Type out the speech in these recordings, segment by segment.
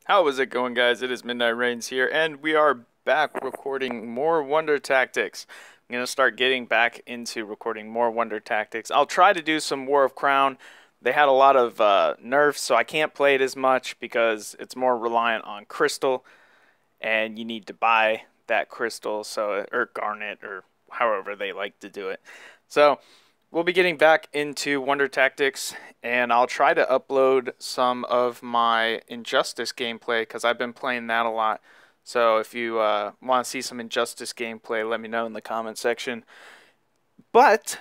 How is it going, guys? It is Midnight Reigns here, and we are back recording more Wonder Tactics. I'm going to start getting back into recording more Wonder Tactics. I'll try to do some War of Crown. They had a lot of nerfs, so I can't play it as much because it's more reliant on crystal, and you need to buy that crystal, or garnet, or however they like to do it. So we'll be getting back into Wonder Tactics, and I'll try to upload some of my Injustice gameplay because I've been playing that a lot. So if you want to see some Injustice gameplay, let me know in the comment section. But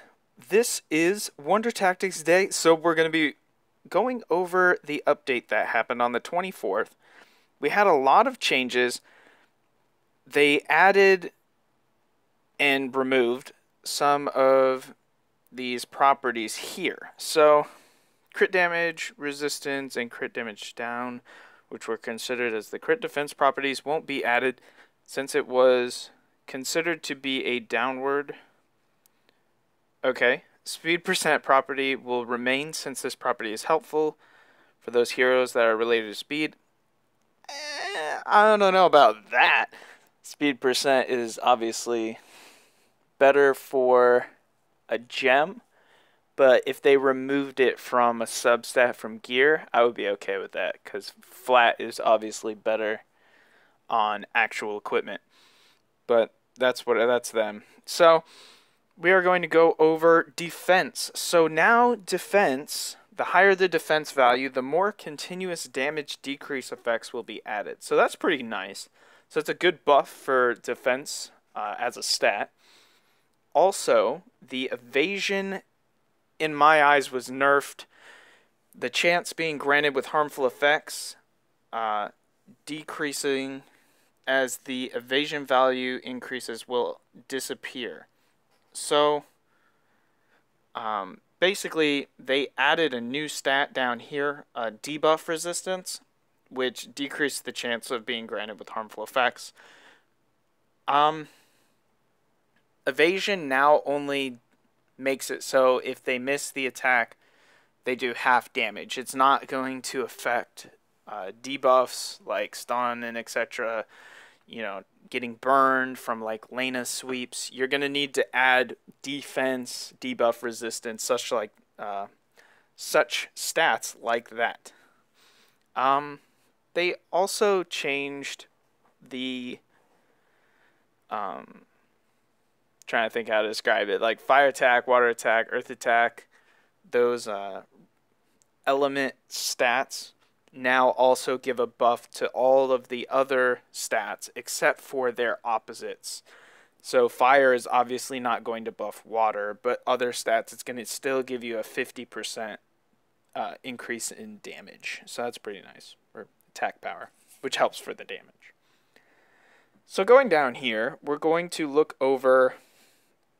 this is Wonder Tactics Day, so we're going to be going over the update that happened on the 24th. We had a lot of changes. They added and removed some of these properties here. So crit damage, resistance, and crit damage down, which were considered as the crit defense properties, won't be added since it was considered to be a downward. Okay, speed percent property will remain since this property is helpful for those heroes that are related to speed. I don't know about that. Speed percent is obviously better for a gem, but if they removed it from a substat from gear, I would be okay with that because flat is obviously better on actual equipment. But that's them. So we are going to go over defense. So now defense, the higher the defense value, the more continuous damage decrease effects will be added. So that's pretty nice. So it's a good buff for defense as a stat. Also, the evasion, in my eyes, was nerfed. The chance being granted with harmful effects decreasing as the evasion value increases will disappear. So, basically, they added a new stat down here, debuff resistance, which decreased the chance of being granted with harmful effects. Evasion now only makes it so if they miss the attack, they do half damage. It's not going to affect debuffs like stun and etc. You know, getting burned from like Lena sweeps. You're gonna need to add defense, debuff resistance, such stats like that. They also changed the trying to think how to describe it, like fire attack, water attack, earth attack. Those element stats now also give a buff to all of the other stats except for their opposites. So fire is obviously not going to buff water, but other stats, it's going to still give you a 50% increase in damage. So that's pretty nice, or attack power, which helps for the damage. So going down here, we're going to look over.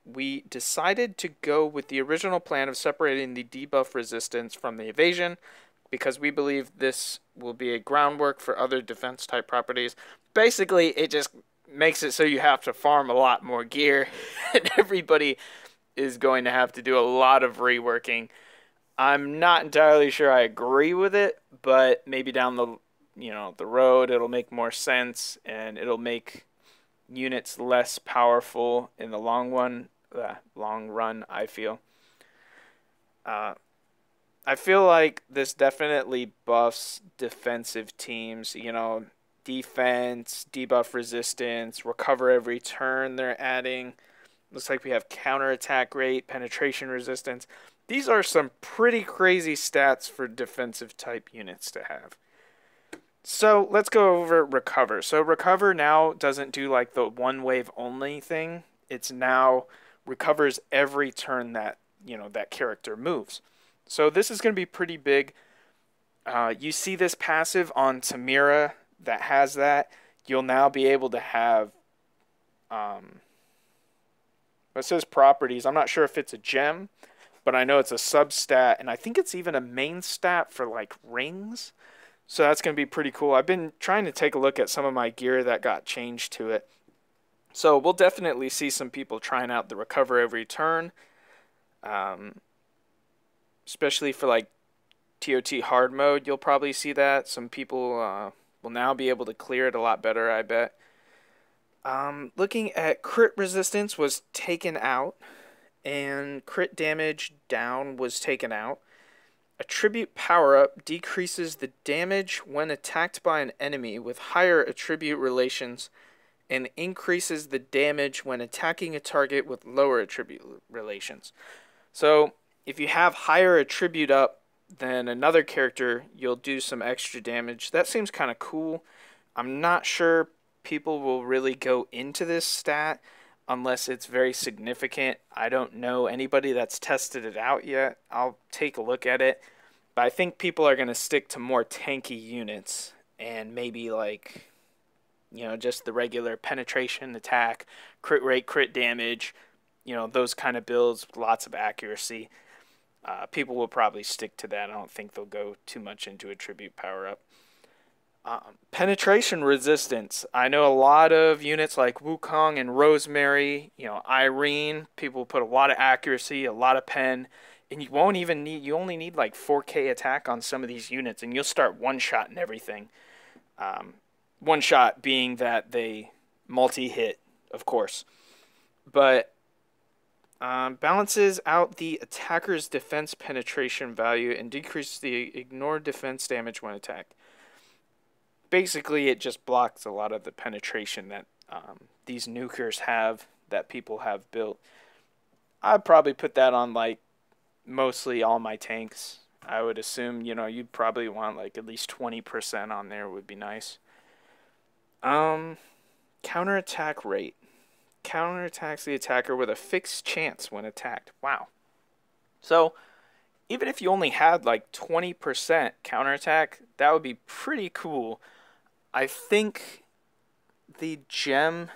We decided to go with the original plan of separating the debuff resistance from the evasion because we believe this will be a groundwork for other defense type properties. Basically, it just makes it so you have to farm a lot more gear and everybody is going to have to do a lot of reworking. I'm not entirely sure I agree with it, but maybe down the road it'll make more sense and it'll make units less powerful in the long run, I feel. I feel like this definitely buffs defensive teams, defense, debuff resistance, recover every turn they're adding. Looks like we have counterattack rate, penetration resistance. These are some pretty crazy stats for defensive type units to have. So let's go over recover. So recover now doesn't do like the one wave only thing. It's now recovers every turn that that character moves. So this is going to be pretty big. You see this passive on Tamira that has that. You'll now be able to have it says properties. I'm not sure if it's a gem, but I know it's a substat, and I think it's even a main stat for like rings. So that's going to be pretty cool. I've been trying to take a look at some of my gear that got changed to it. So we'll definitely see some people trying out the recover every turn. Especially for like TOT hard mode, you'll probably see that. Some people We'll now be able to clear it a lot better, I bet. Looking at crit resistance was taken out, and crit damage down was taken out. Attribute power-up decreases the damage when attacked by an enemy with higher attribute relations and increases the damage when attacking a target with lower attribute relations. So if you have higher attribute up than another character, you'll do some extra damage. That seems kind of cool. I'm not sure people will really go into this stat unless it's very significant. I don't know anybody that's tested it out yet. I'll take a look at it. But I think people are going to stick to more tanky units and maybe like, you know, just the regular penetration, attack, crit rate, crit damage, you know, those kind of builds, lots of accuracy. People will probably stick to that. I don't think they'll go too much into attribute power up. Penetration resistance. I know a lot of units like Wukong and Rosemary, you know, Irene, people put a lot of accuracy, a lot of pen, and you won't even need, you only need like 4K attack on some of these units, and you'll start one-shotting everything. One shot being that they multi-hit, of course. But balances out the attacker's defense penetration value and decreases the ignored defense damage when attacked. Basically, it just blocks a lot of the penetration that these nukers have, that people have built. I'd probably put that on like mostly all my tanks. I would assume, you know, you'd probably want like at least 20% on there would be nice. Counterattack rate. Counterattacks the attacker with a fixed chance when attacked. Wow. So, even if you only had like 20% counterattack, that would be pretty cool. I think the gem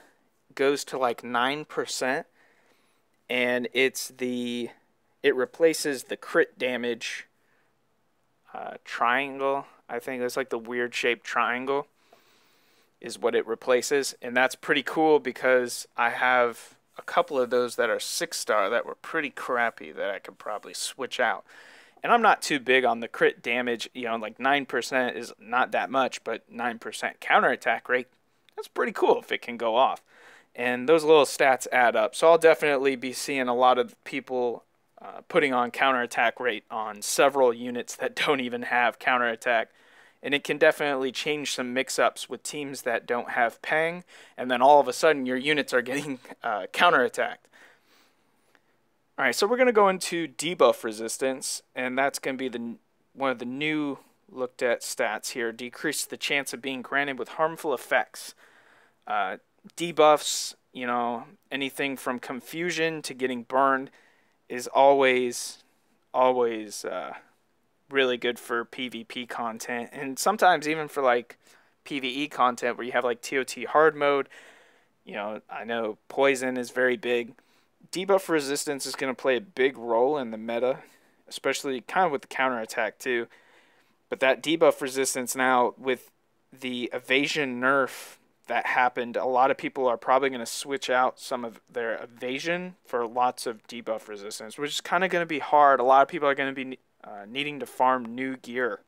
goes to like 9%, and it replaces the crit damage triangle. I think it's like the weird shaped triangle is what it replaces, and that's pretty cool because I have a couple of those that are 6-star that were pretty crappy that I could probably switch out. And I'm not too big on the crit damage, you know, like 9% is not that much, but 9% counterattack rate, that's pretty cool if it can go off. And those little stats add up. So I'll definitely be seeing a lot of people putting on counterattack rate on several units that don't even have counterattack. And it can definitely change some mix-ups with teams that don't have Peng, and then all of a sudden your units are getting counterattacked. Alright, so we're going to go into debuff resistance, and that's going to be one of the new looked at stats here. Decrease the chance of being granted with harmful effects. Debuffs, you know, anything from confusion to getting burned is always really good for PvP content, and sometimes even for like PvE content where you have like TOT hard mode. You know, I know poison is very big. Debuff resistance is going to play a big role in the meta, especially kind of with the counterattack too. But that debuff resistance now, with the evasion nerf that happened, a lot of people are probably going to switch out some of their evasion for lots of debuff resistance, which is kind of going to be hard. A lot of people are going to be needing to farm new gear.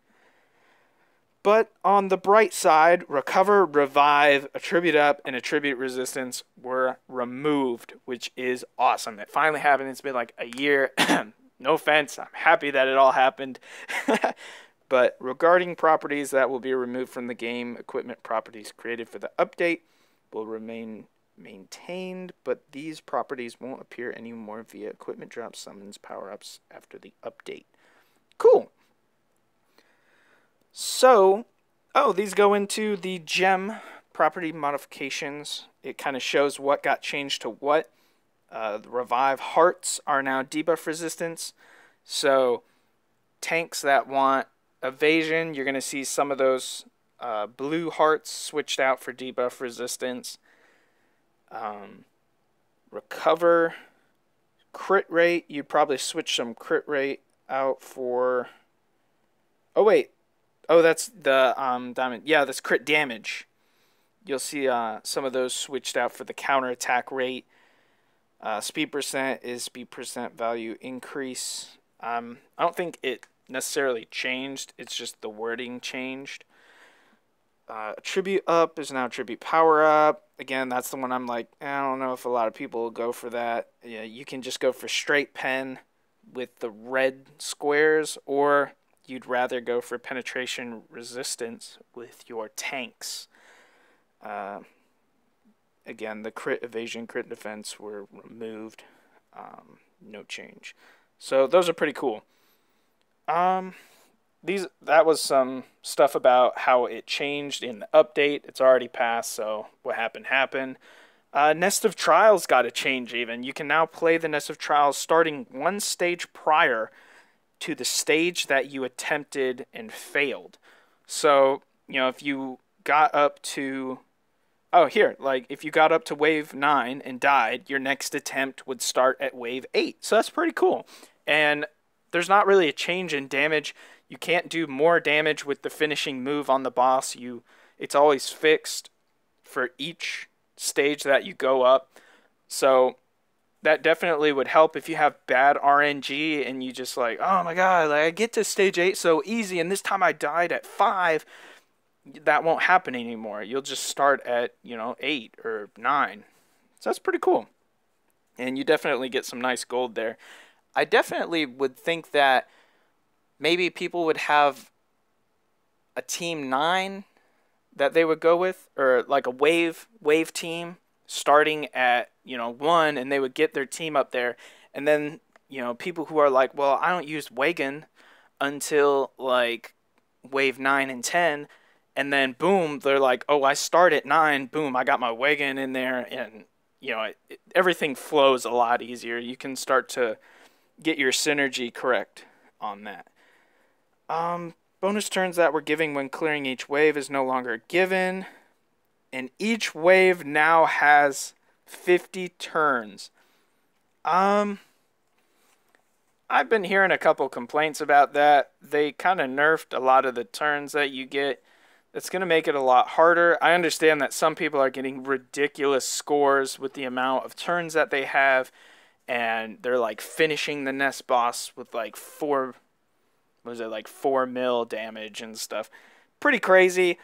But on the bright side, recover, revive, attribute up, and attribute resistance were removed, which is awesome. It finally happened. It's been like a year. No offense. I'm happy that it all happened. But regarding properties that will be removed from the game, equipment properties created for the update will remain maintained, but these properties won't appear anymore via equipment drops, summons, power-ups after the update. Cool. So, these go into the gem property modifications. It kind of shows what got changed to what. The revive hearts are now debuff resistance. So, tanks that want evasion, you're going to see some of those blue hearts switched out for debuff resistance. Recover, crit rate, you'd probably switch some crit rate out for... Oh, wait. Oh, that's the diamond. Yeah, that's crit damage. You'll see some of those switched out for the counterattack rate. Speed percent is speed percent value increase. I don't think it necessarily changed. It's just the wording changed. Tribute up is now tribute power up. Again, that's the one I'm like, I don't know if a lot of people will go for that. Yeah, you can just go for straight pen with the red squares, or you'd rather go for penetration resistance with your tanks. Again, the crit evasion, crit defense were removed. No change. So those are pretty cool. That was some stuff about how it changed in the update. It's already passed, so what happened. Nest of Trials got a change even. You can now play the Nest of Trials starting one stage prior to the stage that you attempted and failed. So, if you got up to... Oh, here, like, if you got up to wave 9 and died, your next attempt would start at wave 8. So that's pretty cool. And there's not really a change in damage. You can't do more damage with the finishing move on the boss. It's always fixed for each stage that you go up. So that definitely would help if you have bad RNG and you just like, oh my god, like I get to stage 8 so easy and this time I died at 5. That won't happen anymore. You'll just start at, 8 or 9. So that's pretty cool. And you definitely get some nice gold there. I definitely would think that maybe people would have a team 9 that they would go with, or like a wave team starting at, 1, and they would get their team up there. And then, people who are like, well, I don't use Wagon until like wave 9 and 10. And then, boom, they're like, oh, I start at 9. Boom, I got my Wagon in there. And, everything flows a lot easier. You can start to get your synergy correct on that. Bonus turns that we're giving when clearing each wave is no longer given. And each wave now has 50 turns. I've been hearing a couple complaints about that. They kind of nerfed a lot of the turns that you get. It's going to make it a lot harder. I understand that some people are getting ridiculous scores with the amount of turns that they have, and they're like finishing the Nest boss with like 4 mil damage and stuff. Pretty crazy,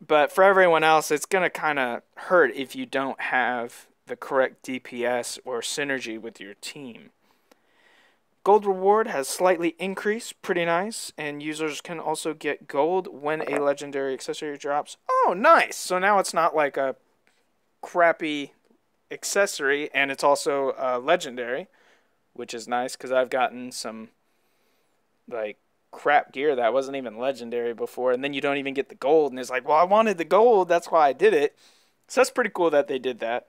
but for everyone else, it's going to kind of hurt if you don't have the correct DPS or synergy with your team. Gold reward has slightly increased, pretty nice, and users can also get gold when a legendary accessory drops. Oh, nice! So now it's not like a crappy accessory, and it's also legendary, which is nice, because I've gotten some, like, crap gear that wasn't even legendary before, and then you don't even get the gold, and it's like, well, I wanted the gold, that's why I did it. So that's pretty cool that they did that.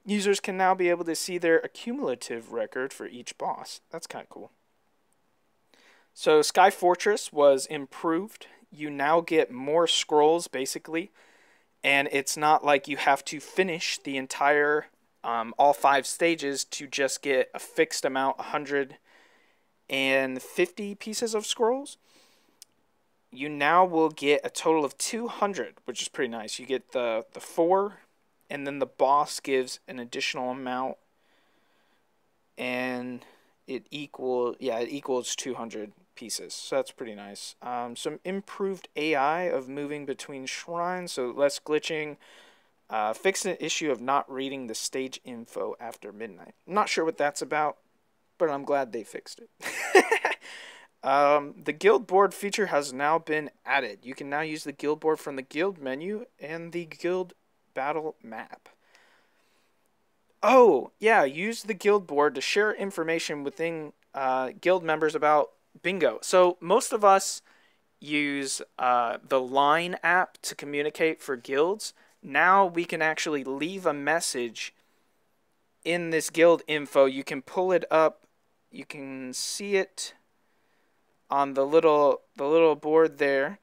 Users can now be able to see their accumulative record for each boss. That's kind of cool. So Sky Fortress was improved. You now get more scrolls, basically. And it's not like you have to finish the entire, all 5 stages to just get a fixed amount, 150 pieces of scrolls. You now will get a total of 200, which is pretty nice. You get the 4... and then the boss gives an additional amount, and it equals 200 pieces. So that's pretty nice. Some improved AI of moving between shrines, so less glitching. Fixed an issue of not reading the stage info after midnight. I'm not sure what that's about, but I'm glad they fixed it. The guild board feature has now been added. You can now use the guild board from the guild menu and the guild battle map. Oh, yeah, use the guild board to share information within guild members about bingo. So most of us use the Line app to communicate for guilds. Now we can actually leave a message in this guild info. You can pull it up. You can see it on the little board there.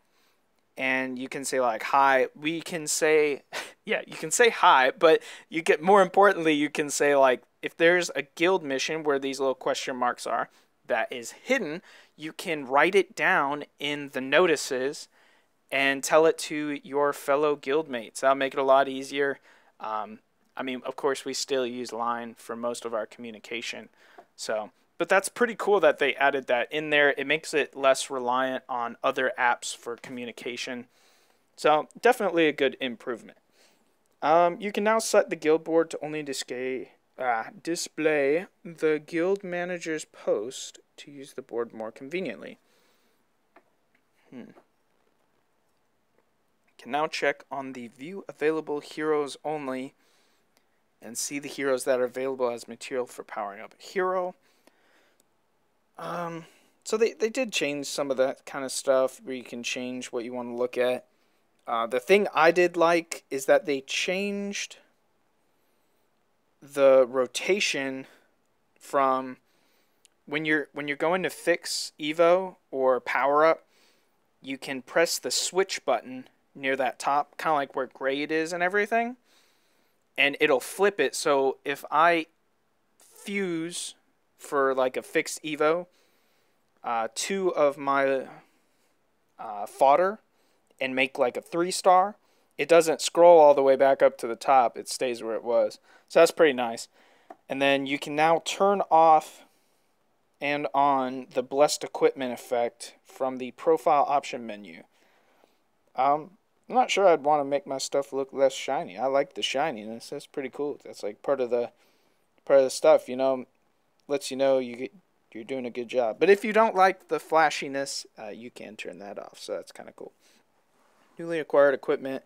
And you can say like, hi. We can say, yeah, you can say hi, but you get, more importantly, you can say like, if there's a guild mission where these little question marks are that is hidden, you can write it down in the notices and tell it to your fellow guildmates. That'll make it a lot easier. I mean, of course, we still use Line for most of our communication. So, but that's pretty cool that they added that in there. It makes it less reliant on other apps for communication. So definitely a good improvement. You can now set the guild board to only display the guild manager's post to use the board more conveniently. Can now check on the view available heroes only and see the heroes that are available as material for powering up a hero. So they did change some of that kind of stuff where you can change what you want to look at. The thing I did like is that they changed the rotation from when you're going to fix Evo or power up, you can press the switch button near that top, kind of like where grade is and everything, and it'll flip it. So if I fuse for like a fixed Evo, 2 of my fodder and make like a 3-star, it doesn't scroll all the way back up to the top. It stays where it was. So that's pretty nice. And then you can now turn off and on the blessed equipment effect from the profile option menu. I'm not sure I'd want to make my stuff look less shiny. I like the shininess. That's pretty cool. That's like part of the stuff, you know, lets you know you're doing a good job. But if you don't like the flashiness, you can turn that off. So that's kind of cool. Newly acquired equipment.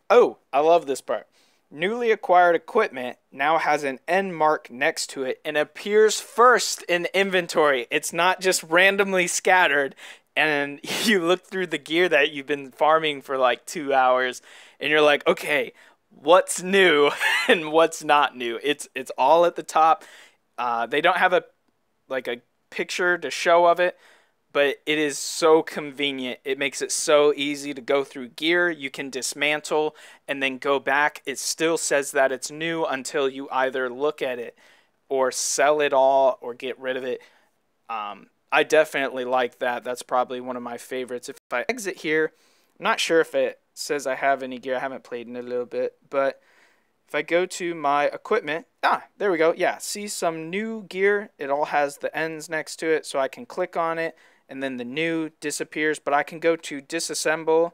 Oh, I love this part. Newly acquired equipment now has an N mark next to it and appears first in inventory. It's not just randomly scattered, and you look through the gear that you've been farming for like 2 hours, and you're like, okay, what's new and what's not new? It's all at the top. They don't have a picture to show of it, but it is so convenient. It makes it so easy to go through gear. You can dismantle and then go back. It still says that it's new until you either look at it or sell it all or get rid of it. I definitely like that. That's probably one of my favorites. If I exit here, I'm not sure if it says I have any gear. I haven't played in it a little bit, but if I go to my equipment, there we go. Yeah, see some new gear. It all has the N's next to it, so I can click on it, and then the new disappears. But I can go to disassemble.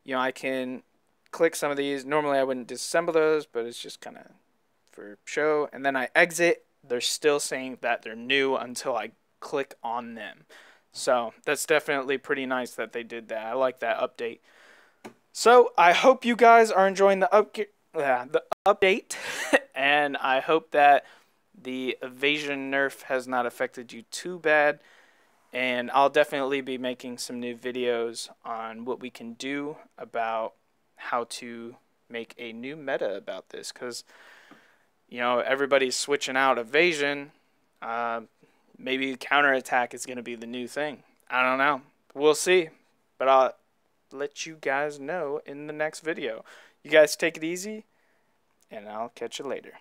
You know, I can click some of these. Normally I wouldn't disassemble those, but it's just kind of for show. And then I exit. They're still saying that they're new until I click on them. So that's definitely pretty nice that they did that. I like that update. So I hope you guys are enjoying the update, and I hope that the evasion nerf has not affected you too bad. And I'll definitely be making some new videos on what we can do about how to make a new meta about this, because, you know, everybody's switching out evasion. Maybe counterattack is going to be the new thing. I don't know. We'll see. But I'll let you guys know in the next video. You guys take it easy, and I'll catch you later.